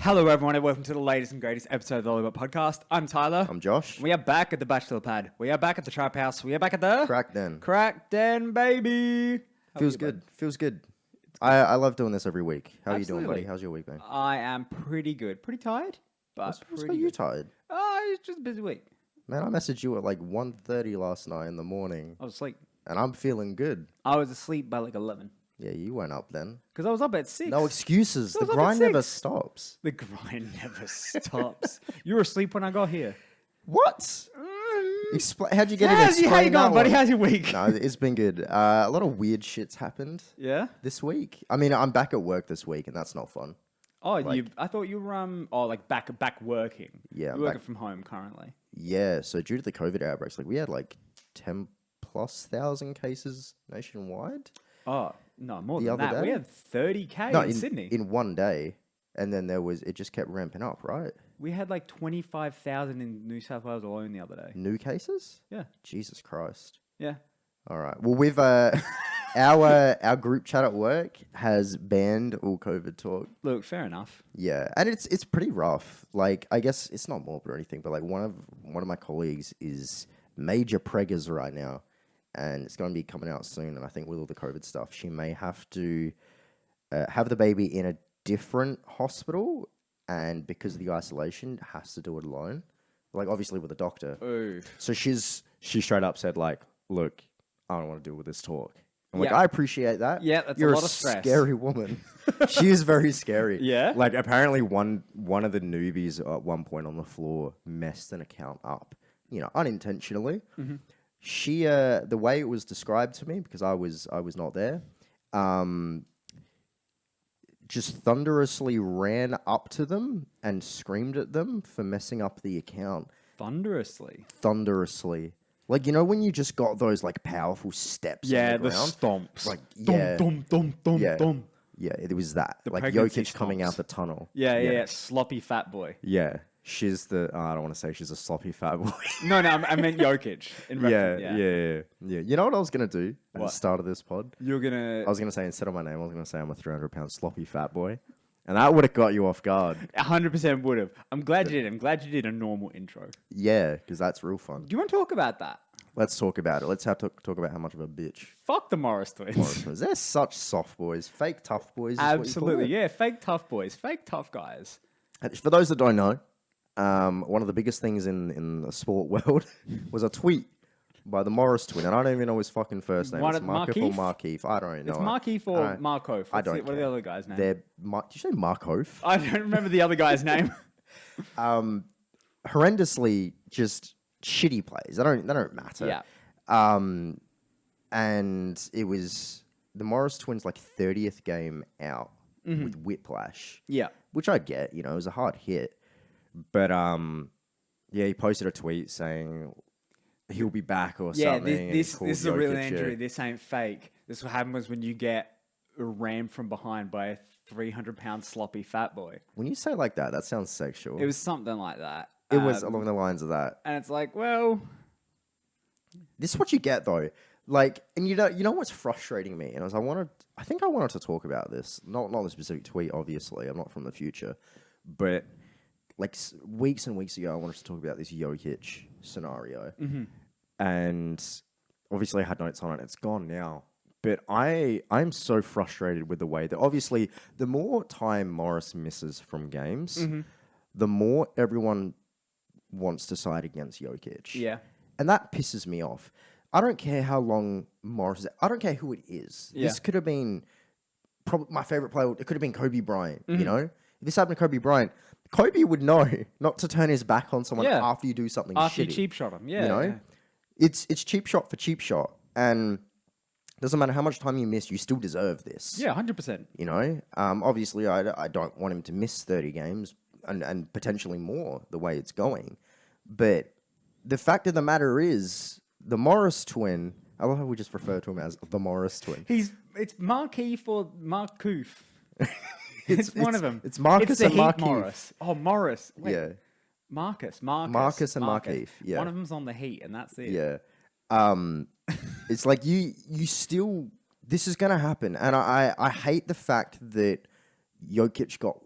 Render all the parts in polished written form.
Hello, everyone, and welcome to the latest and greatest episode of the Lollipop Podcast. I'm Tyler. I'm Josh. We are back at the Bachelor Pad. We are back at the Trap House. We are back at the... Crack Den, baby. Feels good. Feels good. I love doing this every week. How are you doing, buddy? Absolutely. How's your week going? I am pretty good. Pretty tired, but What's pretty got you good. tired? It's just a busy week. Man, I messaged you at like 1:30 last night in the morning, I was asleep. and I'm feeling good. I was asleep by like 11. Yeah, you went up then. Because I was up at 6. No excuses. I The was up at grind never 6. stops. The grind never stops. You were asleep when I got here. What? How'd you get it? How you going, buddy? How's your week? No, it's been good. A lot of weird shit's happened Yeah? this week. I mean, I'm back at work this week, and that's not fun. Oh, I thought you were back working. Yeah, You're working from home currently. Yeah, so due to the COVID outbreaks, like we had like 10,000+ cases nationwide. Oh, no, more The than other that. We day? had 30K No, in Sydney. in one day, and then it just kept ramping up, right? We had like 25,000 in New South Wales alone the other day. New cases? Yeah. Jesus Christ. Yeah. All right. Well, we've our group chat at work has banned all COVID talk. Look, fair enough. Yeah, and it's pretty rough. Like, I guess it's not morbid or anything, but like one of my colleagues is major preggers right now, and it's going to be coming out soon. And I think with all the COVID stuff, she may have to have the baby in a different hospital, and because of the isolation, has to do it alone. Like, obviously with a doctor. Ooh. So she straight up said, like, look, I don't want to deal with this talk. I'm like, Yeah. I appreciate that. Yeah, that's You're a lot of stress. Scary woman. She is very scary. Yeah? Like, apparently one of the newbies at one point on the floor messed an account up, unintentionally. Mm-hmm. She, the way it was described to me, because I was not there, just thunderously ran up to them and screamed at them for messing up the account. Thunderously. Like, when you just got those, like, powerful steps on the ground? stomps. Like, Dum, yeah. dum, dum, dum, Yeah. dum. Yeah, it was that. The Like, pregnancy Jokic coming stomps. out the tunnel. Yeah. Sloppy fat boy. Yeah. She's the... I don't want to say she's a sloppy fat boy. No, I meant Jokic. In reference, yeah. You know what I was going to do at the What? start of this pod? You're going to... I was going to say, instead of my name, I was going to say I'm a 300-pound sloppy fat boy. And that would have got you off guard. 100% would have. I'm glad you did. I'm glad you did a normal intro. Yeah, because that's real fun. Do you want to talk about that? Let's talk about it. Let's talk about how much of a bitch Fuck the Morris twins. Morris was. They're such soft boys. Fake tough boys. Is Absolutely, what you call it. yeah. Fake tough boys. Fake tough guys. And for those that don't know, one of the biggest things in the sport world was a tweet by the Morris twin. And I don't even know his fucking first name. It's Markif or Markeith. I don't know. It's Markeith or Markov. I don't What are the other guys' names? Did you say Markov? I don't remember the other guy's name. Horrendously just shitty plays. They don't matter. Yeah. And it was the Morris twins' like 30th game out with whiplash. Yeah. Which I get, it was a hard hit. But he posted a tweet saying he'll be back or Yeah, something. this is a real Jokic injury. This ain't fake. This is what happens when you get rammed from behind by a 300-pound sloppy fat boy. When you say it like that, that sounds sexual. It was something like that. It was along the lines of that. And it's like, well... This is what you get though. Like, and you know what's frustrating me? And I think I wanted to talk about this. Not the specific tweet, obviously. I'm not from the future. But like weeks and weeks ago, I wanted to talk about this Jokic scenario. Mm-hmm. And obviously I had notes on it. It's gone now. But I'm so frustrated with the way that obviously the more time Morris misses from games, the more everyone wants to side against Jokic. Yeah. And that pisses me off. I don't care how long Morris is. I don't care who it is. Yeah. This could have been probably my favorite player. It could have been Kobe Bryant, If this happened to Kobe Bryant, Kobe would know not to turn his back on someone after you do something After shitty. you cheap shot him. Yeah. Yeah. It's cheap shot for cheap shot. And doesn't matter how much time you miss, you still deserve this. Yeah, 100%. Obviously, I don't want him to miss 30 games and potentially more the way it's going. But the fact of the matter is, the Morris twin, I love how we just refer to him as the Morris twin. It's Markeith or Markoof. It's one of them. It's Marcus and Markeith. Morris. Oh, Morris. Wait. Yeah. Marcus and Markeith. Yeah. One of them's on the Heat, and that's it. Yeah. It's like you still... This is going to happen. And I hate the fact that Jokic got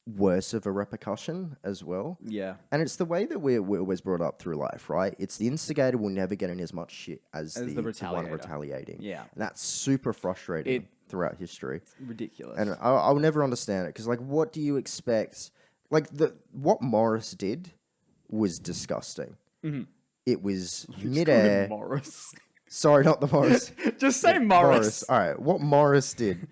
worse of a repercussion as well. Yeah. And it's the way that we're always brought up through life, right? It's the instigator will never get in as much shit as the one retaliator. retaliating. Yeah. And that's super frustrating throughout history. It's ridiculous. And I'll never understand it because, like, what do you expect? Like, what Morris did was disgusting. Mm-hmm. It was Just call him midair. Morris. Sorry, not the Morris. Just say Morris. All right. What Morris did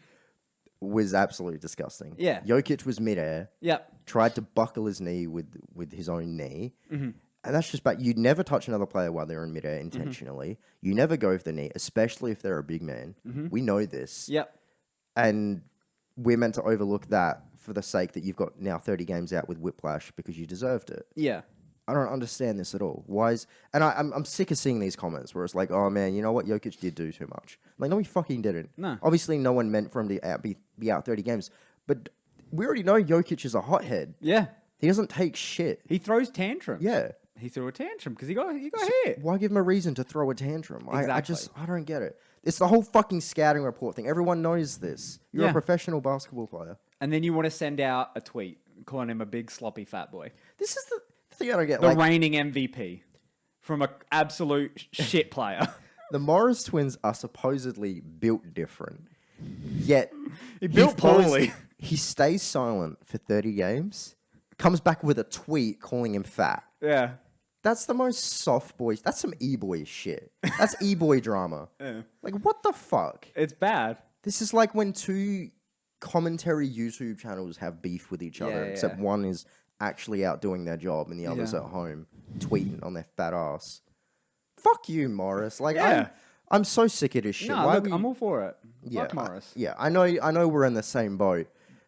was absolutely disgusting. Yeah. Jokic was midair. Yep. Tried to buckle his knee with his own knee. Mm-hmm. And that's just bad. You'd never touch another player while they're in midair intentionally. Mm-hmm. You never go for the knee, especially if they're a big man. Mm-hmm. We know this. Yep. And we're meant to overlook that for the sake that you've got now 30 games out with whiplash because you deserved it. Yeah. I don't understand this at all. Why is... And I'm sick of seeing these comments where it's like, oh, man, you know what? Jokic did do too much. Like, no, he fucking didn't. No. Obviously, no one meant for him to be out 30 games. But we already know Jokic is a hothead. Yeah. He doesn't take shit. He throws tantrums. Yeah. He threw a tantrum because he got hit. Why give him a reason to throw a tantrum? Exactly. I don't get it. It's the whole fucking scouting report thing. Everyone knows this. You're a professional basketball player. And then you want to send out a tweet calling him a big sloppy fat boy. This is the thing I don't get. The reigning MVP from an absolute shit player. The Morris twins are supposedly built different. Yet He built poorly. He stays silent for 30 games, comes back with a tweet calling him fat. Yeah. That's the most soft boy. That's some e-boy shit. That's e-boy drama. Yeah. Like, what the fuck? It's bad. This is like when two commentary YouTube channels have beef with each other, except one is actually out doing their job and the other's at home tweeting on their fat ass. Fuck you, Morris. Like, I'm so sick of this shit. No, look, I'm all for it. Fuck Morris. I know we're in the same boat,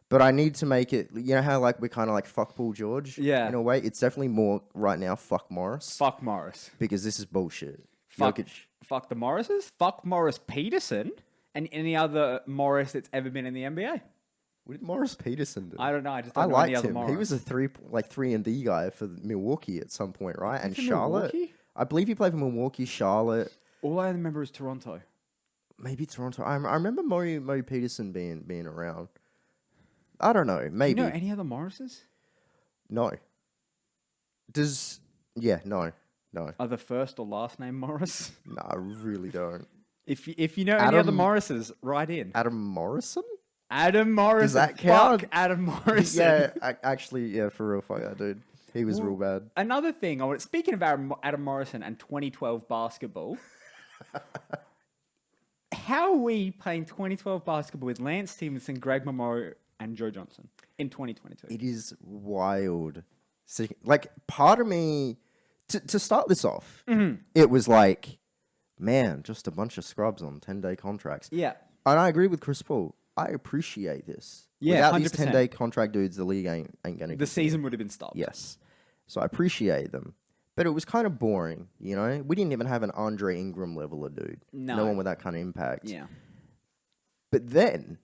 but I need to make it, you know how like we're kind of like fuck Paul George? Yeah. In a way, it's definitely more right now fuck Morris. Fuck Morris. Because this is bullshit. Fuck Jokic. the Morrises. Fuck Morris Peterson and any other Morris that's ever been in the NBA. What did Morris Peterson do? I don't know. I just don't know liked any other him. Morris. He was a 3-and-D guy for Milwaukee at some point, right? And for Charlotte. Milwaukee? I believe he played for Milwaukee, Charlotte. All I remember is Toronto. Maybe Toronto. I remember Mo Peterson being around. I don't know. Maybe. Do you know any other Morrises? No. No. Are the first or last name Morris? No, I really don't. If you know any other Morrises, write in. Adam Morrison? Adam Morrison. Does that count? Fuck Adam Morrison. Yeah, actually, for real, fuck that dude. He was real bad. Another thing, speaking of Adam Morrison and 2012 basketball, how are we playing 2012 basketball with Lance Stevenson, Greg Monroe, and Joe Johnson in 2022? It is wild. Like, part of me, to start this off, it was like, man, just a bunch of scrubs on 10-day contracts. Yeah. And I agree with Chris Paul. I appreciate this. Yeah, Without 100%. these 10-day contract dudes, the league ain't going to... The season would have been stopped. Yes. So I appreciate them. But it was kind of boring, you know? We didn't even have an Andre Ingram level of dude. No. one with that kind of impact. Yeah. But then,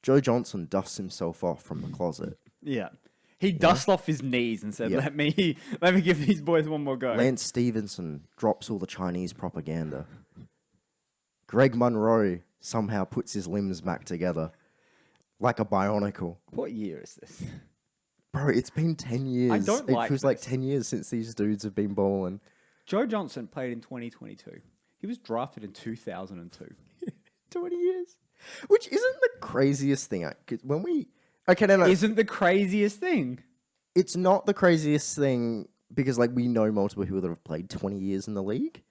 Joe Johnson dusts himself off from the closet. Yeah. He dusted off his knees and said, let me give these boys one more go. Lance Stevenson drops all the Chinese propaganda. Greg Monroe somehow puts his limbs back together like a bionicle. What year is this? Bro, it's been 10 years. It feels like 10 years since these dudes have been balling. Joe Johnson played in 2022. He was drafted in 2002. 20 years. Which isn't the craziest thing. When we... Okay, no. Isn't the craziest thing. It's not the craziest thing because, like, we know multiple people that have played 20 years in the league.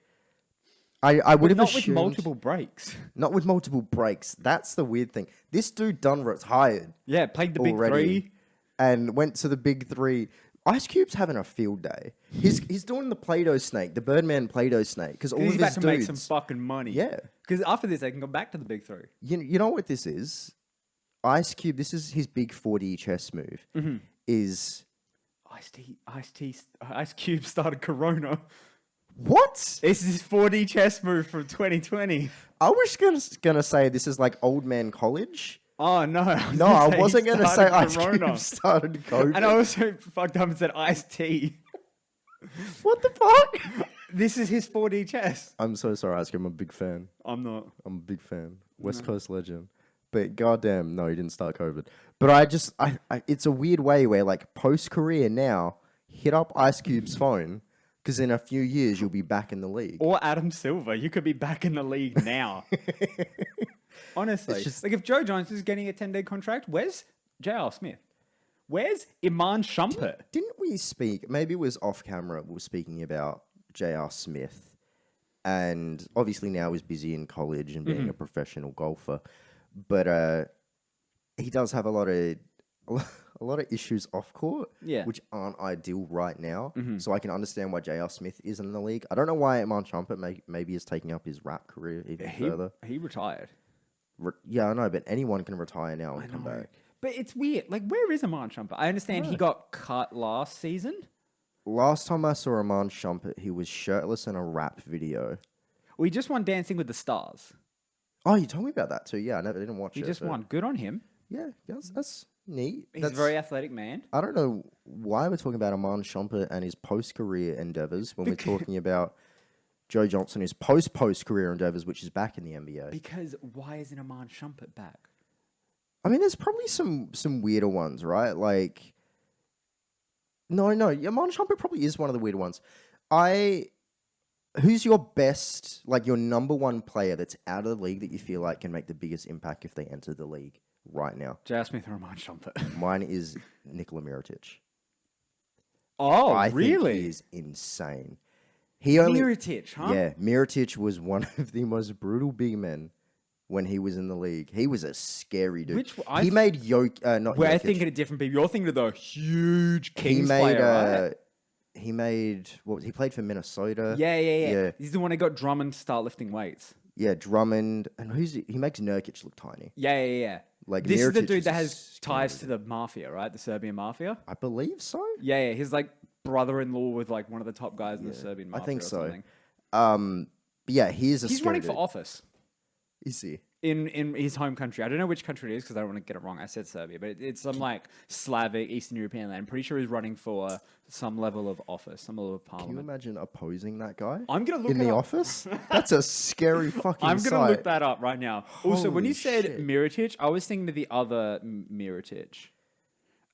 I would have assumed... Not with multiple breaks. Not with multiple breaks. That's the weird thing. This dude done retired. Yeah, played the already, big three. And went to the big three. Ice Cube's having a field day. He's doing the Play-Doh snake, the Birdman Play-Doh snake. Because all of he's his about to dudes... make some fucking money. Yeah. Because after this, they can go back to the big three. You know what this is? Ice Cube, this is his big 4D chess move. Is... Ice Cube started Corona. What? This is his 4D chess move from 2020. I was gonna say this is like old man college. Oh, no. I wasn't going to say Ice Cube started COVID. And I also fucked up and said Ice-T. What the fuck? This is his 4D chess. I'm so sorry, Ice Cube. I'm a big fan. I'm not. I'm a big fan. West Coast legend. But goddamn, no, he didn't start COVID. But I it's a weird way where like post career now, hit up Ice Cube's phone because in a few years you'll be back in the league. Or Adam Silver. You could be back in the league now. Honestly. Like if Joe Jones is getting a 10-day contract, where's J.R. Smith? Where's Iman Shumpert? Didn't we speak? Maybe it was off camera. We were speaking about J.R. Smith, and obviously now he's busy in college and being a professional golfer. But he does have a lot of issues off court, which aren't ideal right now. So I can understand why J.R. Smith isn't in the league. I don't know why Iman Shumpert maybe is taking up his rap career even further. He retired. Yeah, I know, but anyone can retire now and come back. But it's weird. Like, where is Iman Shumpert? I understand he got cut last season. Last time I saw Iman Shumpert, he was shirtless in a rap video. Well, he just won Dancing with the Stars. Oh, you told me about that too. Yeah, I never didn't watch it. He just won. Good on him. Yeah, that's neat. He's a very athletic man. I don't know why we're talking about Iman Shumpert and his post-career endeavors when we're talking about Joe Johnson, his post-career endeavors, which is back in the NBA. Because why isn't Iman Shumpert back? I mean, there's probably some weirder ones, right? Like, no, Iman Shumpert probably is one of the weirder ones. Who's your best, like your number one player that's out of the league that you feel like can make the biggest impact if they enter the league right now? J.R. Smith or Iman Shumpert? Mine is Nikola Mirotic. Oh, I really? think he is insane. Mirotic, huh? Yeah, Mirotic was one of the most brutal big men when he was in the league. He was a scary dude. He made not We're Jokic. thinking of different people. You're thinking of the huge Kings player, right? He made he played for Minnesota. Yeah. He's the one who got Drummond to start lifting weights. Yeah, Drummond, and he makes Nurkic look tiny. Yeah. Like this is the Mirotic dude that has ties to the mafia, right? The Serbian mafia. I believe so. Yeah. He's like brother-in-law with like one of the top guys in the Serbian mafia. I think or so. Something. Yeah, he's running for office. Is he? In his home country. I don't know which country it is because I don't want to get it wrong. I said Serbia, but it's some like Slavic, Eastern European land. I'm pretty sure he's running for some level of office, some level of parliament. Can you imagine opposing that guy? I'm going to look in the office? That's a scary fucking I'm going to look that up right now. Also, when you said shit. Mirotic, I was thinking of the other Mirotic.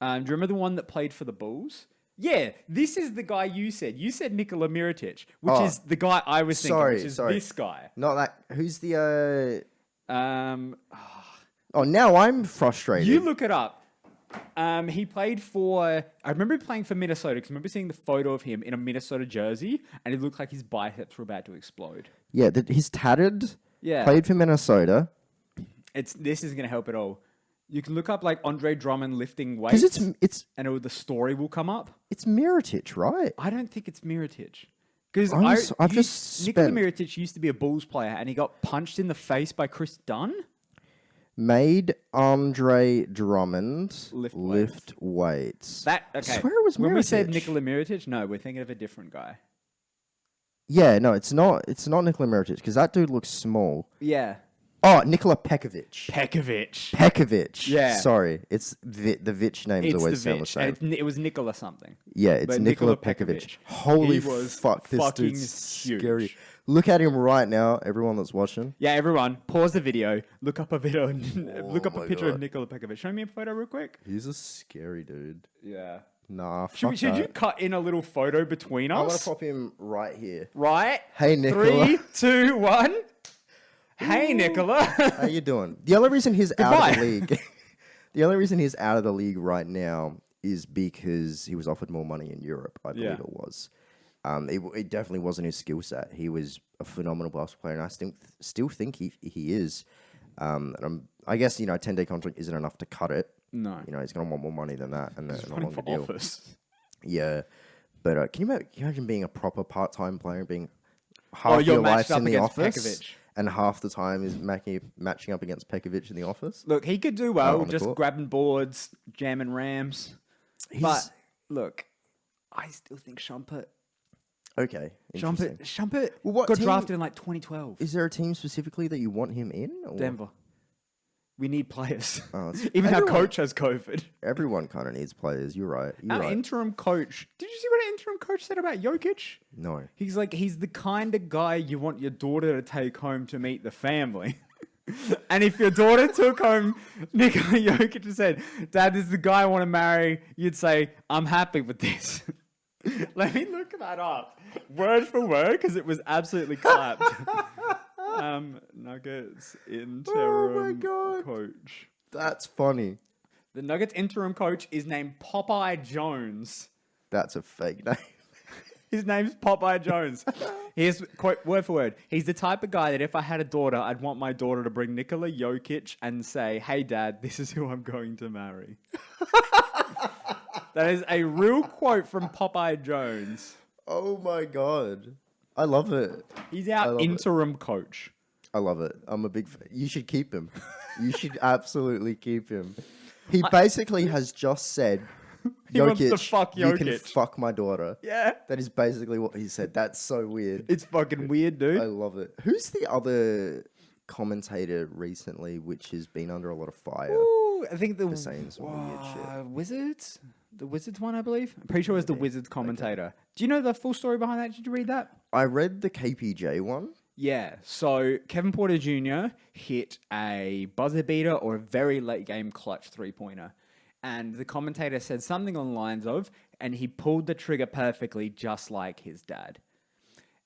Do you remember the one that played for the Bulls? Yeah, this is the guy you said. You said Nikola Mirotic, which is the guy I was thinking, which is this guy. Not that. Who's the... Oh, now I'm frustrated. You look it up. He played for... I remember playing for Minnesota because I remember seeing the photo of him in a Minnesota jersey and it looked like his biceps were about to explode. Yeah, he's tattered. Yeah. Played for Minnesota. This isn't going to help at all. You can look up like Andre Drummond lifting weights. Because it's and the story will come up. It's Mirotic, right? I don't think it's Mirotic. Because Nikola Mirotic used to be a Bulls player and he got punched in the face by Chris Dunn. Made Andre Drummond lift weights. Okay. I swear it was Mirotic. When we said Nikola Mirotic, no, we're thinking of a different guy. Yeah, no, it's not Nikola Mirotic because that dude looks small. Yeah. Oh, Nikola Pekovic. Pekovic. Yeah. Sorry. It's the Vich names always sound the same. It was Nikola something. Yeah, it's Nikola Pekovic. Holy fuck, this dude's huge. Scary. Look at him right now, everyone that's watching. Yeah, everyone, pause the video, look up a video, look up a picture of Nikola Pekovic. Show me a photo real quick. He's a scary dude. Yeah. Nah, should you cut in a little photo between us? I'm going to pop him right here. Right? Hey, Nikola. 3, 2, 1. Hey, Nikola. How you doing? The only reason he's out of the league... The only reason he's out of the league right now is because he was offered more money in Europe, I believe it was. It definitely wasn't his skill set. He was a phenomenal basketball player, and I still think he is. I guess, 10-day contract isn't enough to cut it. No. He's going to want more money than that and a running longer for deal. office. Yeah. But can you imagine being a proper part-time player and being half your life's in the office? Pekovic. And half the time is matching up against Pekovic in the office? Look, he could do well, just grabbing boards, jamming rams. But, look, I still think Shumpert... Okay. Shumpert got drafted in like 2012. Is there a team specifically that you want him in? Or? Denver. We need players. Even our coach has COVID. Everyone kind of needs players. You're right. Our interim coach. Did you see what our interim coach said about Jokic? No. He's the kind of guy you want your daughter to take home to meet the family. And if your daughter took home Nikola Jokic and said, Dad, this is the guy I want to marry, you'd say, I'm happy with this. Let me look that up. Word for word, because it was absolutely clapped. Nuggets interim coach. That's funny. The Nuggets interim coach is named Popeye Jones. That's a fake name. His name's Popeye Jones. Here's, quote, word for word. He's the type of guy that if I had a daughter, I'd want my daughter to bring Nikola Jokic and say, hey, Dad, this is who I'm going to marry. That is a real quote from Popeye Jones. Oh, my God. I love it. He's our interim coach. I love it. I'm a big fan. You should keep him. You should absolutely keep him. He basically has just said, he wants to fuck Jokic. You can fuck my daughter. Yeah. That is basically what he said. That's so weird. It's fucking weird, dude. I love it. Who's the other commentator recently which has been under a lot of fire? Ooh, I think for saying some weird shit. Wizards? The Wizards one, I believe. I'm pretty sure it was the Wizards commentator. Okay. Do you know the full story behind that? Did you read that? I read the KPJ one. Yeah. So Kevin Porter Jr. hit a buzzer beater or a very late game clutch 3-pointer. And the commentator said something on the lines of, and he pulled the trigger perfectly just like his dad.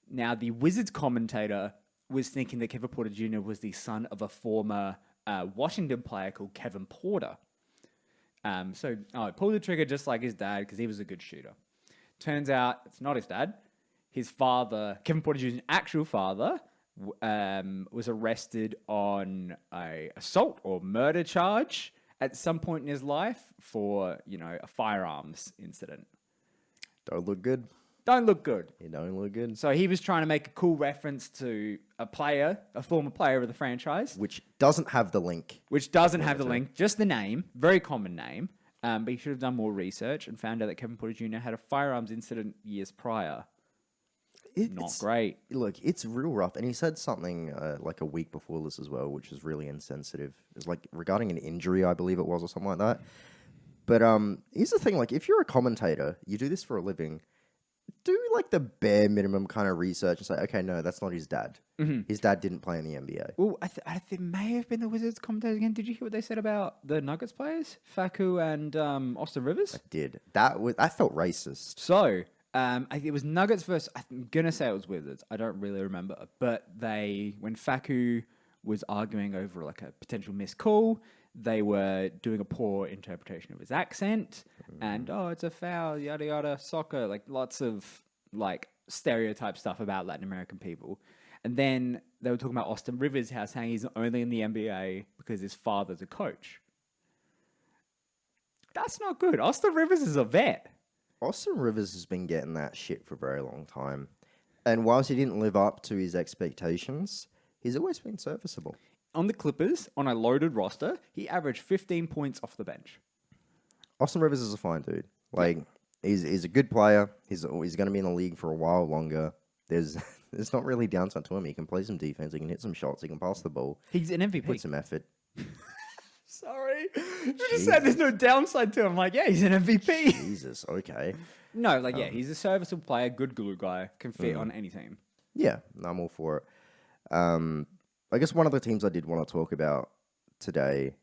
Now, the Wizards commentator was thinking that Kevin Porter Jr. was the son of a former Washington player called Kevin Porter. So pulled the trigger just like his dad because he was a good shooter. Turns out it's not his dad. His father, Kevin Porter Jr.'s actual father, was arrested on a assault or murder charge at some point in his life for, a firearms incident. Don't look good. Don't look good. You don't look good. So he was trying to make a cool reference to a former player of the franchise. Which doesn't have the link. Just the name. Very common name. But he should have done more research and found out that Kevin Porter Jr. had a firearms incident years prior. Not great. Look, it's real rough. And he said something like a week before this as well, which is really insensitive. It was like regarding an injury, I believe it was, or something like that. But here's the thing. Like, if you're a commentator, you do this for a living, do like the bare minimum kind of research and say, okay, no, that's not his dad. Mm-hmm. His dad didn't play in the NBA. Well, I think it may have been the Wizards commentators again. Did you hear what they said about the Nuggets players? Facu and Austin Rivers? I did. That felt racist. So... it was Nuggets versus, I'm going to say it was Wizards. I don't really remember. But when Facu was arguing over like a potential missed call, they were doing a poor interpretation of his accent. And, it's a foul, yada, yada, soccer. Like lots of like stereotype stuff about Latin American people. And then they were talking about Austin Rivers, saying he's only in the NBA because his father's a coach. That's not good. Austin Rivers is a vet. Austin Rivers has been getting that shit for a very long time. And whilst he didn't live up to his expectations, he's always been serviceable. On the Clippers, on a loaded roster, he averaged 15 points off the bench. Austin Rivers is a fine dude. Like, he's a good player. He's going to be in the league for a while longer. There's not really downside to him. He can play some defense. He can hit some shots. He can pass the ball. He's an MVP. Put some effort. Sorry. You just said there's no downside to him. I'm like, yeah, he's an MVP. Jesus, okay. No, he's a serviceable player, good glue guy, can fit on any team. Yeah, I'm all for it. I guess one of the teams I did want to talk about today,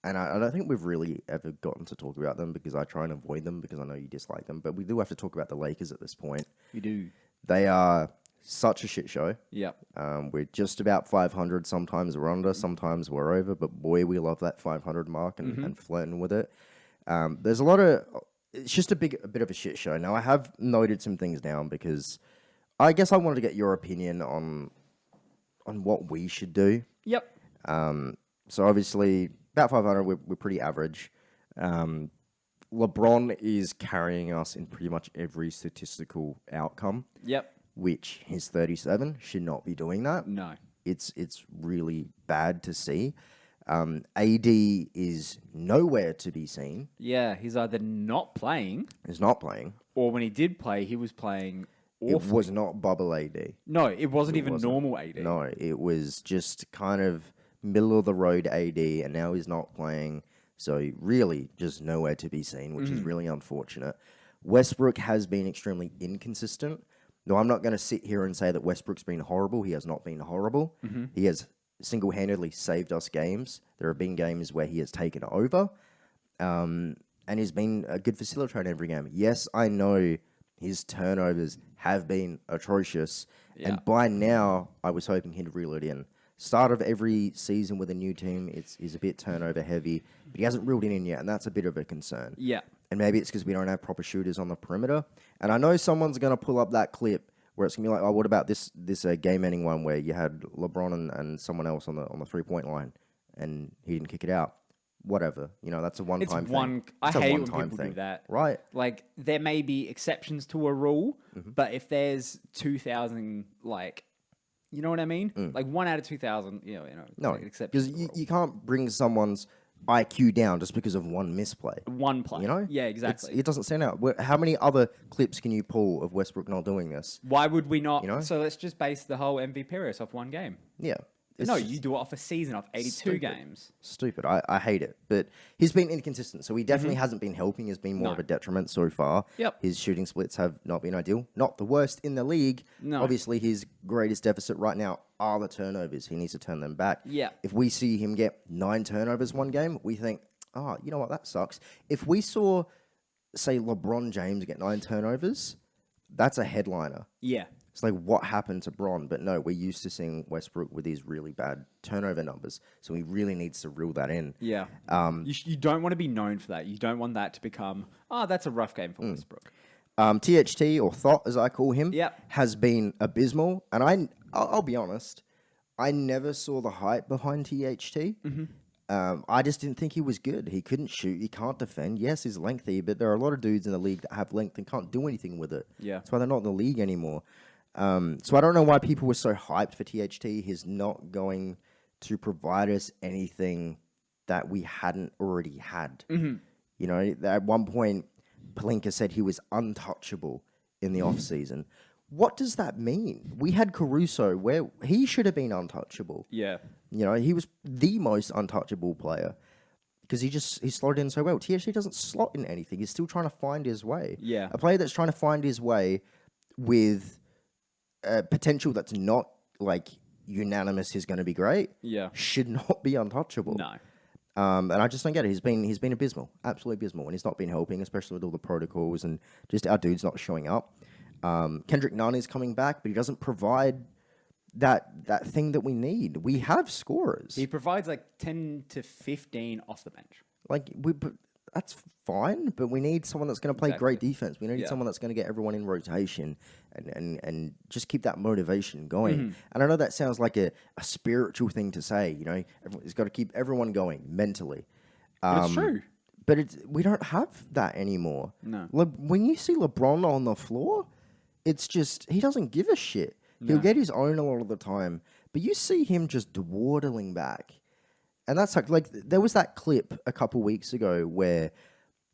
and I don't think we've really ever gotten to talk about them because I try and avoid them because I know you dislike them, but we do have to talk about the Lakers at this point. We do. They are such a shit show. Yep. We're just about 500. Sometimes we're under, sometimes we're over. But boy, we love that 500 mark and flirting with it. There's a lot of... It's just a bit of a shit show. Now, I have noted some things down because I guess I wanted to get your opinion on what we should do. Yep. So obviously, about 500, we're pretty average. LeBron is carrying us in pretty much every statistical outcome. Yep. Which he's 37, should not be doing that. No. It's really bad to see. AD is nowhere to be seen. Yeah, he's either not playing. He's not playing. Or when he did play, he was playing awfully. It was not bubble AD. No, it wasn't normal AD. No, it was just kind of middle of the road AD, and now he's not playing. So really just nowhere to be seen, which is really unfortunate. Westbrook has been extremely inconsistent. No, I'm not going to sit here and say that Westbrook's been horrible. He has not been horrible. Mm-hmm. He has single-handedly saved us games. There have been games where he has taken over, and he's been a good facilitator in every game. Yes, I know his turnovers have been atrocious, and by now I was hoping he'd reel it in. Start of every season with a new team, is a bit turnover heavy, but he hasn't reeled it in yet, and that's a bit of a concern. Yeah. And maybe it's because we don't have proper shooters on the perimeter. And I know someone's going to pull up that clip where it's going to be like, oh, what about this game-ending one where you had LeBron and someone else on the three-point line, and he didn't kick it out? Whatever, that's a one-time thing. I hate when people do that. Right. Like, there may be exceptions to a rule, but if there's 2,000, like, you know what I mean? Like 1 out of 2,000, No, exception. because you can't bring someone's IQ down just because of one misplay. One play. Yeah, exactly. It doesn't stand out. How many other clips can you pull of Westbrook not doing this? Why would we not? So let's just base the whole MVP race off one game. Yeah. No, you do it off a season of 82 games. Stupid. I hate it. But he's been inconsistent, so he definitely hasn't been helping. He's been more of a detriment so far. Yep. His shooting splits have not been ideal. Not the worst in the league. No. Obviously, his greatest deficit right now are the turnovers. He needs to turn them back. Yeah. If we see him get 9 turnovers one game, we think, oh, you know what, that sucks. If we saw, say, LeBron James get 9 turnovers, that's a headliner. Yeah. It's like, what happened to Bron? But no, we're used to seeing Westbrook with these really bad turnover numbers. So he really needs to reel that in. Yeah. You don't want to be known for that. You don't want that to become, that's a rough game for Westbrook. THT, or Thought as I call him, Yep. has been abysmal. And I'll be honest, I never saw the hype behind THT. I just didn't think he was good. He couldn't shoot. He can't defend. Yes, he's lengthy, but there are a lot of dudes in the league that have length and can't do anything with it. Yeah. That's why they're not in the league anymore. So I don't know why people were so hyped for THT. He's not going to provide us anything that we hadn't already had. At one point, Pelinka said he was untouchable in the offseason. What does that mean? We had Caruso where he should have been untouchable. Yeah. He was the most untouchable player because he slotted in so well. THT doesn't slot in anything. He's still trying to find his way. Yeah. A player that's trying to find his way with potential that's not like unanimous is going to be great. Yeah. Should not be untouchable. No. And I just don't get it. He's been abysmal, absolutely abysmal, and he's not been helping, especially with all the protocols and just our dudes not showing up. Kendrick Nunn is coming back, but he doesn't provide that thing that we need. We have scorers. He provides like 10 to 15 off the bench. That's fine, but we need someone that's going to play great defense. We need someone that's going to get everyone in rotation and just keep that motivation going. And I know that sounds like a spiritual thing to say, it's got to keep everyone going mentally. But it's true. But we don't have that anymore. No. When you see LeBron on the floor, it's just, he doesn't give a shit. No. He'll get his own a lot of the time, but you see him just dawdling back. And that's like there was that clip a couple weeks ago where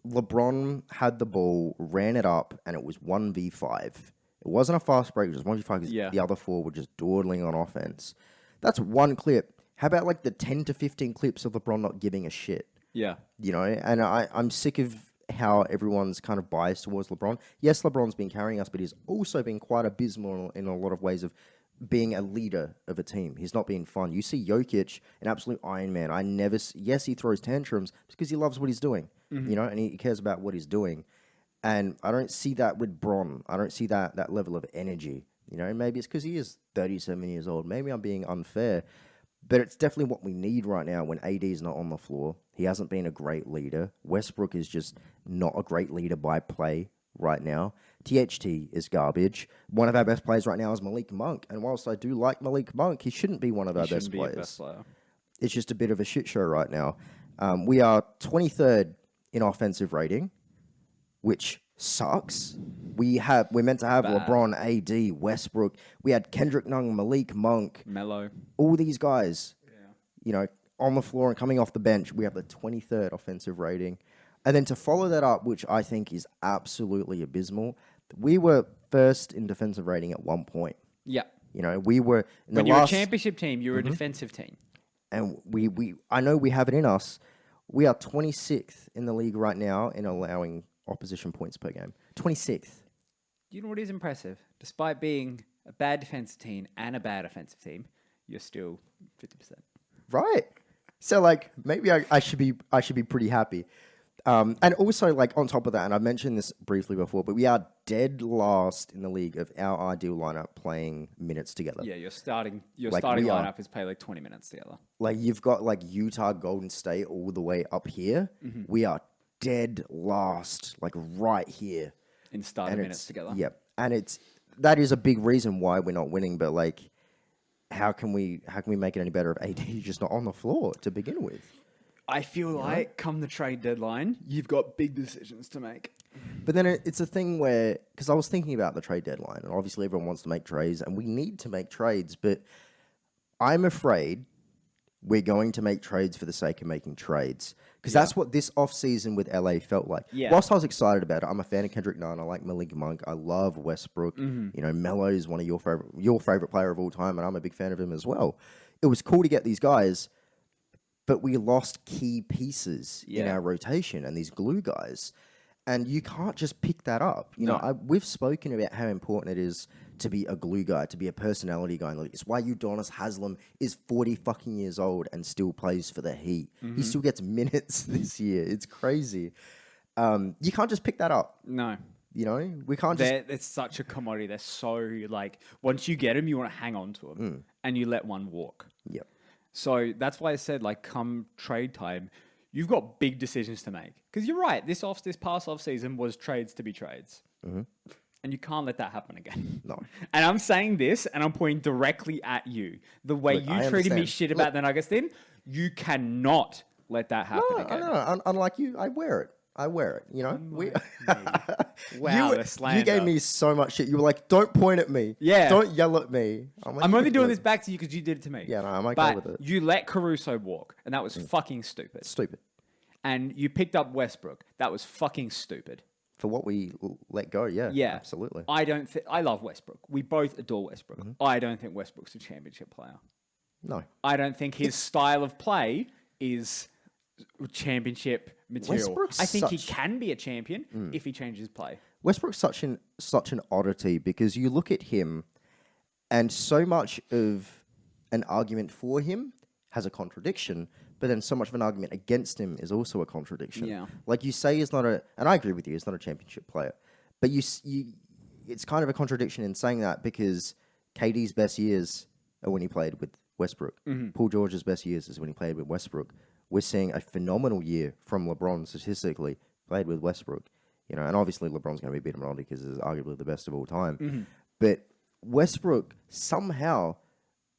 LeBron had the ball, ran it up, and it was 1v5. It wasn't a fast break, it was 1v5 because the other 4 were just dawdling on offense. That's one clip. How about like the 10 to 15 clips of LeBron not giving a shit? Yeah. And I'm sick of how everyone's kind of biased towards LeBron. Yes, LeBron's been carrying us, but he's also been quite abysmal in a lot of ways of being a leader of a team. He's not being fun. You see Jokic, an absolute Iron Man. Yes, he throws tantrums because he loves what he's doing, and he cares about what he's doing. And I don't see that with Bron. I don't see that level of energy. Maybe it's because he is 37 years old. Maybe I'm being unfair. But it's definitely what we need right now when AD is not on the floor. He hasn't been a great leader. Westbrook is just not a great leader by play right now. THT is garbage. One of our best players right now is Malik Monk. And whilst I do like Malik Monk, he shouldn't be one of our best players. It's just a bit of a shit show right now. We are 23rd in offensive rating, which sucks. We're meant to have LeBron, AD, Westbrook. We had Kendrick Nunn, Malik Monk, Melo, all these guys. On the floor and coming off the bench. We have the 23rd offensive rating, and then to follow that up, which I think is absolutely abysmal, we were first in defensive rating at one point. Yeah, we were. When you're a championship team, you're a defensive team, and I know we have it in us. We are 26th in the league right now in allowing opposition points per game. 26th. You know what is impressive? Despite being a bad defensive team and a bad offensive team, you're still 50%. Right. So like maybe I should be pretty happy. And also like on top of that, and I mentioned this briefly before, but we are dead last in the league of our ideal lineup playing minutes together. Yeah, your starting Like, starting we are- lineup is play like 20 minutes together. Like you've got like Utah, Golden State all the way up here. We are dead last, like right here. In starting minutes it's together. Yep. And that is a big reason why we're not winning, but like how can we make it any better if AD is just not on the floor to begin with? I feel like come the trade deadline, you've got big decisions to make. But then it's a thing where, because I was thinking about the trade deadline, and obviously everyone wants to make trades, and we need to make trades, but I'm afraid we're going to make trades for the sake of making trades. Because that's what this offseason with LA felt like. Yeah. Whilst I was excited about it, I'm a fan of Kendrick Nunn. I like Malik Monk. I love Westbrook. You know, Melo is one of your favorite player of all time, and I'm a big fan of him as well. It was cool to get these guys, but we lost key pieces in our rotation and these glue guys. And you can't just pick that up. You know, we've spoken about how important it is to be a glue guy, to be a personality guy. Like, it's why Udonis Haslem is 40 fucking years old and still plays for the Heat. He still gets minutes this year. It's crazy. You can't just pick that up. No. You know, we can't just. It's such a commodity. They're so like, once you get them, you want to hang on to them and you let one walk. Yep. So that's why I said, like, come trade time, you've got big decisions to make. Because you're right, this past off season was trades to be trades. And you can't let that happen again. No. And I'm saying this, and I'm pointing directly at you. The way Look, I you treated me understand. shit about the Nuggets then, you cannot let that happen again. No. Unlike you, I wear it. You know, Wow, the you slander. gave me so much shit. You were like, "Don't point at me. Yeah. Don't yell at me." I'm, like, I'm "You only can doing do this it." back to you because you did it to me. Yeah, no, I'm okay but with it. you let Caruso walk, and that was fucking stupid. Stupid. And you picked up Westbrook. That was fucking stupid. For what we let go, yeah. Yeah. Absolutely. I love Westbrook. We both adore Westbrook. I don't think Westbrook's a championship player. No. I don't think his style of play is championship material. Westbrook's I think he such- can be a champion if he changes play. Westbrook's such an oddity because you look at him and so much of an argument for him has a contradiction, but then so much of an argument against him is also a contradiction. Yeah. Like you say he's not and I agree with you, he's not a championship player, but it's kind of a contradiction in saying that because KD's best years are when he played with Westbrook. Paul George's best years is when he played with Westbrook. We're seeing a phenomenal year from LeBron statistically, played with Westbrook. You know, and obviously LeBron's going to be beaten on because he's arguably the best of all time. But Westbrook somehow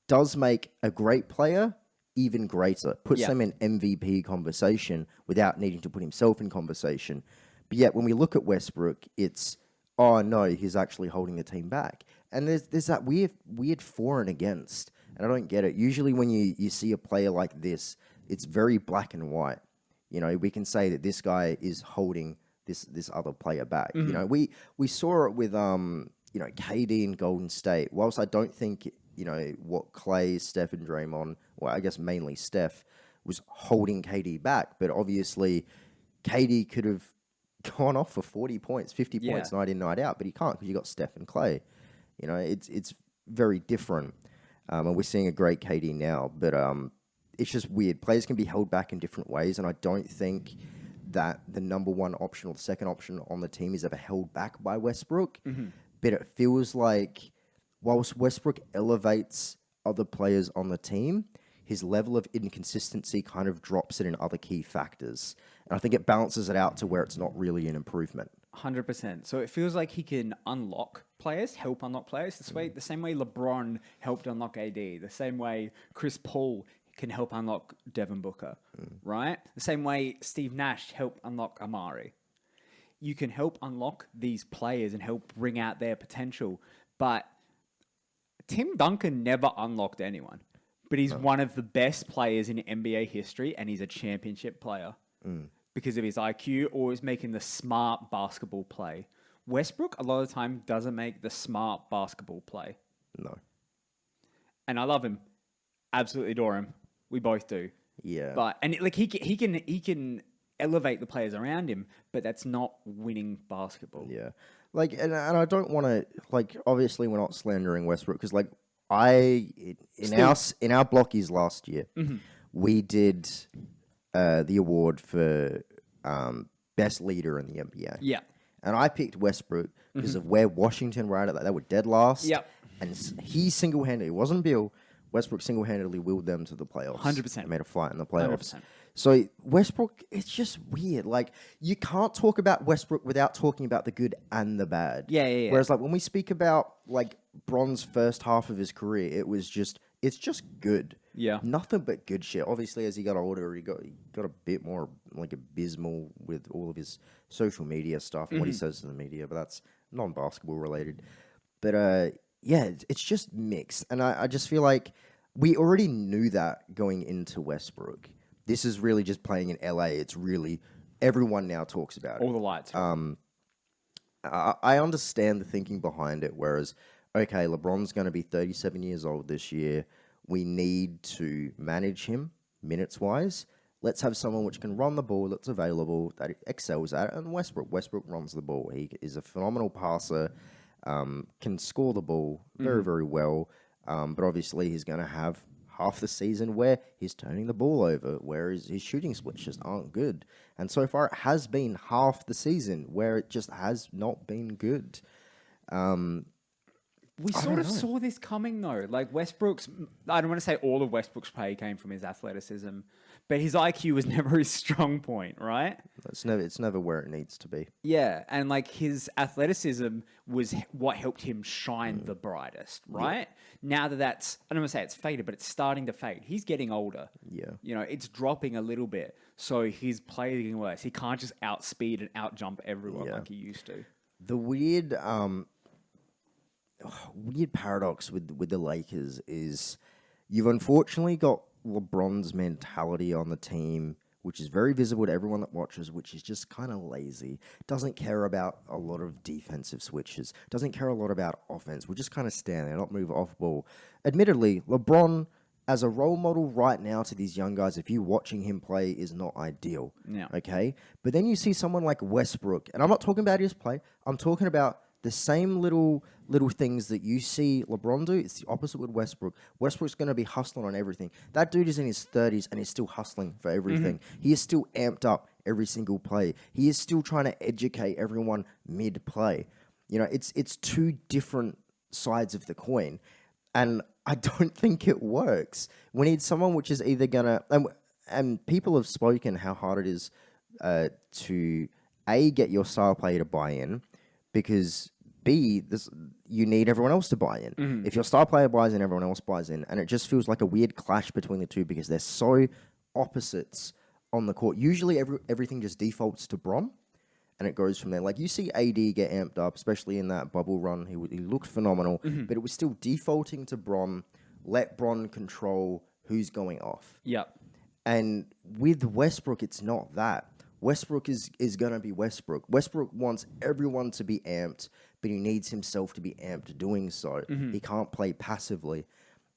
does make a great player even greater, puts them in MVP conversation without needing to put himself in conversation. But yet when we look at Westbrook, it's, oh no, he's actually holding the team back. And there's that weird for and against. And I don't get it. Usually when you see a player like this, it's very black and white. You know, we can say that this guy is holding this other player back. You know, we saw it with you know, KD and Golden State. Whilst I don't think, you know, what Clay, Steph, and Draymond, well, I guess mainly Steph, was holding KD back, but obviously KD could have gone off for 40 points, 50 points night in, night out, but he can't because you got Steph and Clay. You know, it's very different. And we're seeing a great KD now, but it's just weird. Players can be held back in different ways, and I don't think that the number one option or the second option on the team is ever held back by Westbrook. But it feels like whilst Westbrook elevates other players on the team, his level of inconsistency kind of drops it in other key factors. And I think it balances it out to where it's not really an improvement. 100%. So it feels like he can unlock players, help unlock players. The same way LeBron helped unlock AD. The same way Chris Paul can help unlock Devin Booker, right? The same way Steve Nash helped unlock Amari. You can help unlock these players and help bring out their potential. But Tim Duncan never unlocked anyone. But he's one of the best players in NBA history, and he's a championship player because of his IQ or is making the smart basketball play. Westbrook, a lot of the time, doesn't make the smart basketball play. No. And I love him. Absolutely adore him. We both do. Yeah. But and like he can elevate the players around him, but that's not winning basketball. Yeah. Like, and I don't want to, like, obviously we're not slandering Westbrook because, like, In our blockies last year, we did the award for best leader in the NBA. Yeah. And I picked Westbrook because of where Washington were at. They were dead last. Yep. And he single-handedly, it wasn't Bill, Westbrook single-handedly willed them to the playoffs. 100%. They made a fight in the playoffs. 100%. So Westbrook, it's just weird. Like, you can't talk about Westbrook without talking about the good and the bad. Yeah. Whereas, like, when we speak about, like, Bron's first half of his career, it's just good. Yeah. Nothing but good shit. Obviously, as he got older, he got a bit more, like, abysmal with all of his social media stuff and what he says to the media, but that's non-basketball related. But, yeah, it's just mixed. And I just feel like we already knew that going into Westbrook. This is really just playing in LA. It's really, everyone now talks about All it. the lights. I understand the thinking behind it, whereas, okay, LeBron's going to be 37 years old this year. We need to manage him minutes-wise. Let's have someone which can run the ball, that's available, that excels at it. And Westbrook runs the ball. He is a phenomenal passer, can score the ball very, very well. But obviously he's going to have half the season where he's turning the ball over, where his shooting splits just aren't good. And so far it has been half the season where it just has not been good. We sort of saw this coming, though. Like, Westbrook's... I don't want to say all of Westbrook's play came from his athleticism, but his IQ was never his strong point, right? It's never where it needs to be. Yeah, and, like, his athleticism was what helped him shine the brightest, right? Yeah. Now that's... I don't want to say it's faded, but it's starting to fade. He's getting older. Yeah. You know, it's dropping a little bit, so his play is getting worse. He can't just outspeed and outjump everyone like he used to. The weird paradox with the Lakers is you've unfortunately got LeBron's mentality on the team, which is very visible to everyone that watches, which is just kind of lazy. Doesn't care about a lot of defensive switches. Doesn't care a lot about offense. We'll just kind of stand there, not move off ball. Admittedly, LeBron, as a role model right now to these young guys, if you watching him play, is not ideal. Yeah. Okay? But then you see someone like Westbrook, and I'm not talking about his play. I'm talking about the same little things that you see LeBron do. It's the opposite with Westbrook. Westbrook's going to be hustling on everything. That dude is in his 30s and he's still hustling for everything. He is still amped up every single play. He is still trying to educate everyone mid-play. You know, it's two different sides of the coin. And I don't think it works. We need someone which is either going to... And people have spoken how hard it is to, A, get your star player to buy in, because... B, you need everyone else to buy in. If your star player buys in, everyone else buys in. And it just feels like a weird clash between the two because they're so opposites on the court. Usually everything just defaults to Bron, and it goes from there. Like, you see AD get amped up, especially in that bubble run. He looked phenomenal, but it was still defaulting to Bron. Let Bron control who's going off. Yep. And with Westbrook, it's not that. Westbrook is going to be Westbrook. Westbrook wants everyone to be amped, but he needs himself to be amped doing so. He can't play passively.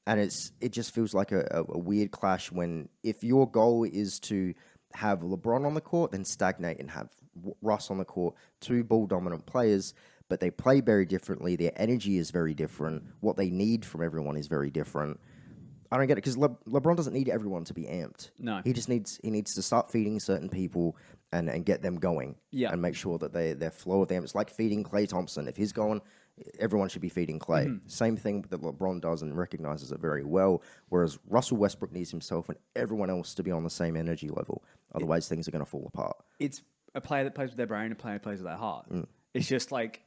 And it just feels like a weird clash when if your goal is to have LeBron on the court, then stagnate and have Russ on the court, two ball-dominant players, but they play very differently. Their energy is very different. What they need from everyone is very different. I don't get it because LeBron doesn't need everyone to be amped. No. He needs to start feeding certain people and get them going. Yeah. And make sure that their flow of them. It's like feeding Klay Thompson. If he's going, everyone should be feeding Klay. Same thing that LeBron does and recognizes it very well. Whereas Russell Westbrook needs himself and everyone else to be on the same energy level. Otherwise, things are going to fall apart. It's a player that plays with their brain and a player that plays with their heart. It's just like,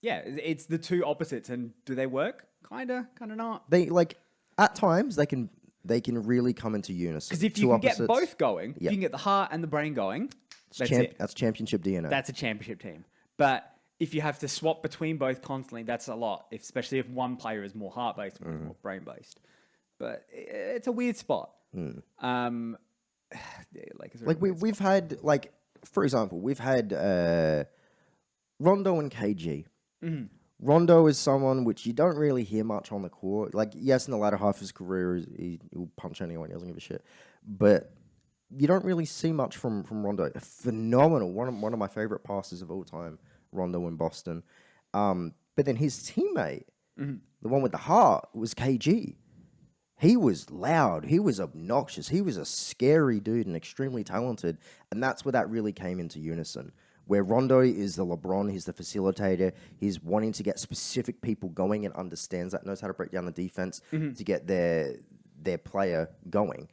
yeah, it's the two opposites. And do they work? Kinda not. They like. At times, they can really come into unison. Because if you can get both going, if you can get the heart and the brain going, that's it. That's championship DNA. That's a championship team. But if you have to swap between both constantly, that's a lot, especially if one player is more heart-based and more brain-based. But it's a weird spot. Like we've had, like, for example, we've had Rondo and KG. Rondo is someone which you don't really hear much on the court. Like, yes, in the latter half of his career, he'll punch anyone. He doesn't give a shit. But you don't really see much from Rondo. Phenomenal. One of my favorite passes of all time, Rondo in Boston. But then his teammate, The one with the heart was KG. He was loud. He was obnoxious. He was a scary dude and extremely talented. And that's where that really came into unison. Where Rondo is the LeBron, he's the facilitator. He's wanting to get specific people going and understands that, knows how to break down the defense to get their player going.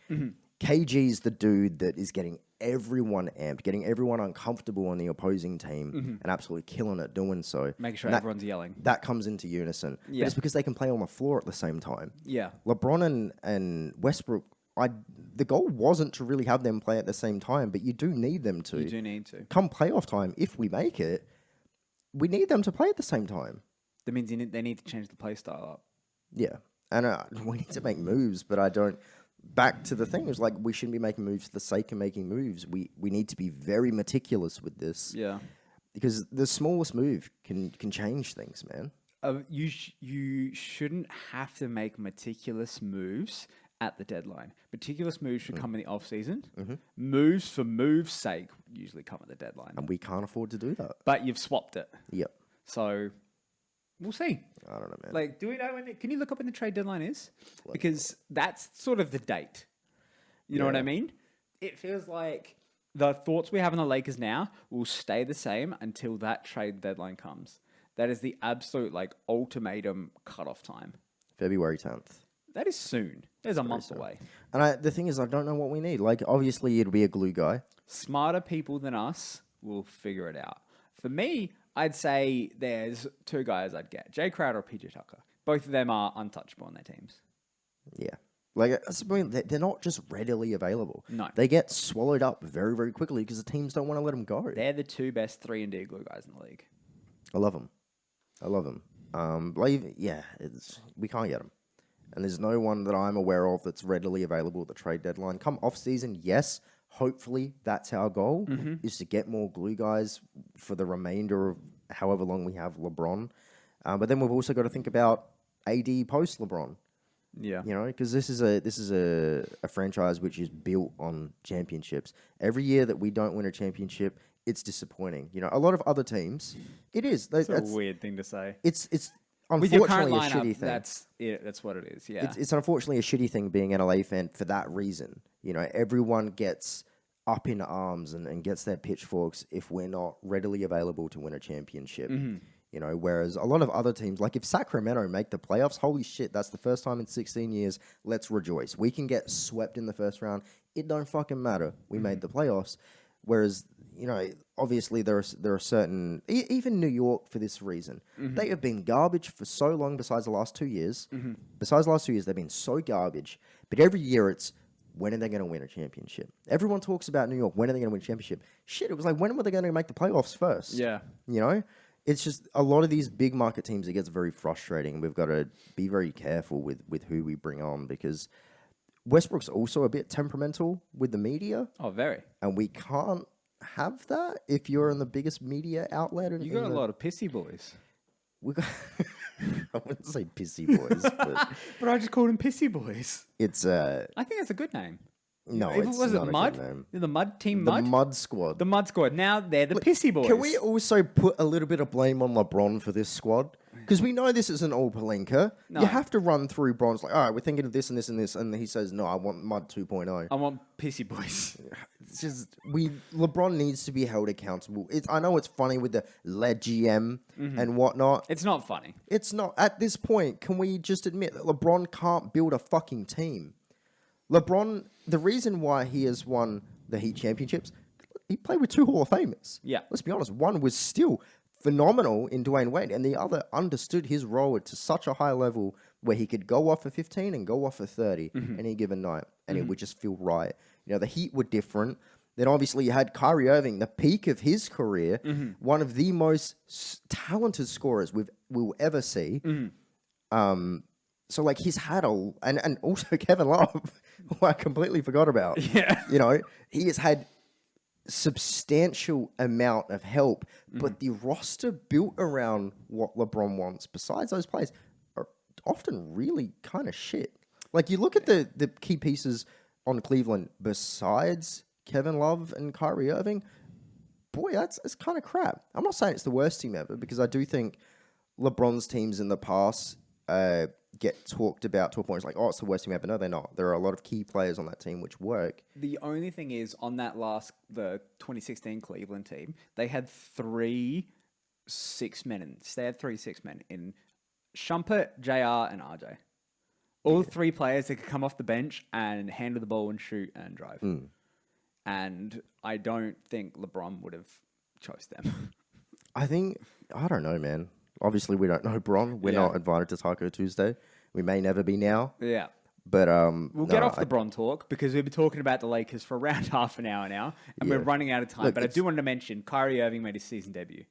KG's the dude that is getting everyone amped, getting everyone uncomfortable on the opposing team and absolutely killing it doing so. Make sure everyone's yelling. That comes into unison. Yeah. But it's because they can play on the floor at the same time. Yeah. LeBron and Westbrook, the goal wasn't to really have them play at the same time, but you do need them to. You do need to. Come playoff time, if we make it, we need them to play at the same time. That means they need to change the play style up. Yeah. And we need to make moves, but I don't... Back to the thing, it was like we shouldn't be making moves for the sake of making moves. We need to be very meticulous with this. Yeah. Because the smallest move can change things, man. You shouldn't have to make meticulous moves at the deadline. Meticulous moves should come in the off season. Moves for moves' sake usually come at the deadline. And we can't afford to do that. But you've swapped it. Yep. So we'll see. I don't know, man. Like, do we know when? Can you look up when the trade deadline is? Because that's sort of the date. You know what I mean? It feels like the thoughts we have on the Lakers now will stay the same until that trade deadline comes. That is the absolute ultimatum cutoff time. February 10th. That is soon. There's a month away. And the thing is, I don't know what we need. Like, obviously, it'll be a glue guy. Smarter people than us will figure it out. For me, I'd say there's two guys I'd get. Jay Crowder or PJ Tucker. Both of them are untouchable on their teams. Yeah. Like, they're not just readily available. No. They get swallowed up very, very quickly because the teams don't want to let them go. They're the two best 3-and-D glue guys in the league. I love them. We can't get them. And there's no one that I'm aware of that's readily available at the trade deadline. Come off season, yes, hopefully that's our goal, is to get more glue guys for the remainder of however long we have LeBron. But then we've also got to think about AD post LeBron. Yeah. You know, because this is a franchise which is built on championships. Every year that we don't win a championship, it's disappointing. You know, a lot of other teams, it is. That's a weird thing to say. It's with your current unfortunately a lineup, shitty thing. that's it. That's what it is. Yeah. It's unfortunately a shitty thing being an LA fan for that reason. You know, everyone gets up in arms and gets their pitchforks if we're not readily available to win a championship. You know, whereas a lot of other teams, like if Sacramento make the playoffs, holy shit, that's the first time in 16 years. Let's rejoice. We can get swept in the first round. It don't fucking matter. We made the playoffs. Whereas, you know, obviously there are certain, even New York for this reason, they have been garbage for so long besides the last 2 years. Besides the last 2 years, they've been so garbage. But every year it's, when are they going to win a championship? Everyone talks about New York. When are they going to win a championship? Shit, it was like, when were they going to make the playoffs first? Yeah. You know? It's just a lot of these big market teams, it gets very frustrating. We've got to be very careful with who we bring on because Westbrook's also a bit temperamental with the media. Oh, very. And we can't have that if you're in the biggest media outlet. You got a lot of pissy boys. We got I wouldn't say pissy boys, but I just called them pissy boys. It's I think that's a good name. No, if it's was not it a Mud? good name. The Mud Team Mud? The Mud Squad. The Mud Squad. Now they're the pissy boys. Can we also put a little bit of blame on LeBron for this squad? Because we know this isn't all Pelinka. No. You have to run through Bron's like, all right, we're thinking of this and this and this. And he says, no, I want Mud 2.0. I want pissy boys. It's just, LeBron needs to be held accountable. I know it's funny with the lead GM and whatnot. It's not funny. It's not. At this point, can we just admit that LeBron can't build a fucking team? LeBron, the reason why he has won the Heat championships, he played with two Hall of Famers. Yeah. Let's be honest. One was still phenomenal in Dwayne Wade, and the other understood his role to such a high level where he could go off for 15 and go off for 30 any given night, and it would just feel right. You know, the Heat were different. Then obviously you had Kyrie Irving, the peak of his career, one of the most talented scorers we'll ever see. So, like, he's had and also Kevin Love, who I completely forgot about. Yeah. You know, he has had substantial amount of help, but the roster built around what LeBron wants, besides those players, are often really kind of shit. Like, you look at the key pieces on Cleveland besides Kevin Love and Kyrie Irving, boy, that's kind of crap. I'm not saying it's the worst team ever, because I do think LeBron's teams in the past get talked about to a point. It's like, oh, it's the worst team ever. No, they're not. There are a lot of key players on that team which work. The only thing is, on the 2016 Cleveland team, they had 3 6-men. They had 3 6-men in Shumpert, JR, and RJ. All 3 players that could come off the bench and handle the ball and shoot and drive. And I don't think LeBron would have chose them. I don't know, man. Obviously, we don't know Bron. We're not invited to Taco Tuesday. We may never be now. Yeah. But we'll get off the Bron talk because we've been talking about the Lakers for around half an hour now, and we're running out of time. Look, but I do want to mention Kyrie Irving made his season debut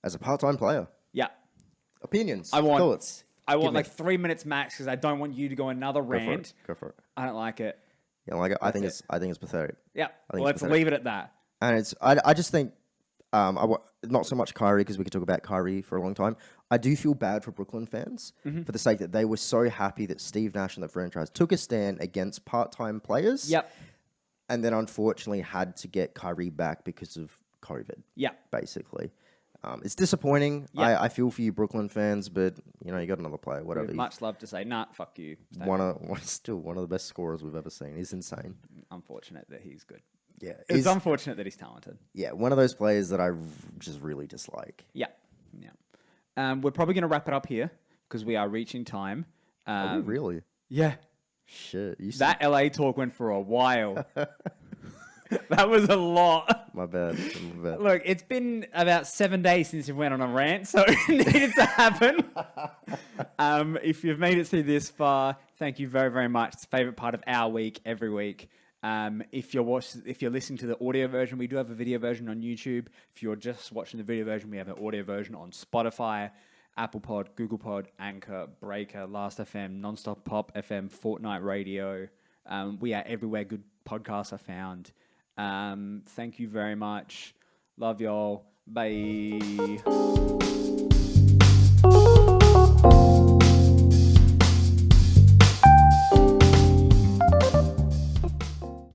as a part-time player. Yeah. Opinions. Thoughts. I want like 3 minutes max because I don't want you to go another rant. Go for it. I don't like it. You don't like it? I think it's pathetic. Yeah. Well, let's leave it at that. And I just think not so much Kyrie because we could talk about Kyrie for a long time. I do feel bad for Brooklyn fans for the sake that they were so happy that Steve Nash and the franchise took a stand against part-time players. Yep. And then unfortunately had to get Kyrie back because of COVID. Yeah. Basically. It's disappointing. Yep. I feel for you Brooklyn fans, but you got another player, whatever. We'd much love to say, nah, fuck you. Still one of the best scorers we've ever seen. He's insane. Unfortunate that he's good. Yeah. It's unfortunate that he's talented. Yeah, one of those players that I just really dislike. Yeah. We're probably going to wrap it up here because we are reaching time. Are we really? Yeah. Shit. That LA talk went for a while. That was a lot. My bad. Look, it's been about 7 days since you went on a rant, so it needed to happen. If you've made it through this far, thank you very, very much. It's a favorite part of our week, every week. If you're listening to the audio version, we do have a video version on YouTube. If you're just watching the video version, we have an audio version on Spotify, Apple Pod, Google Pod, Anchor, Breaker, Last FM, Nonstop Pop FM, Fortnite Radio. We are everywhere good podcasts are found. Thank you very much. Love y'all. Bye.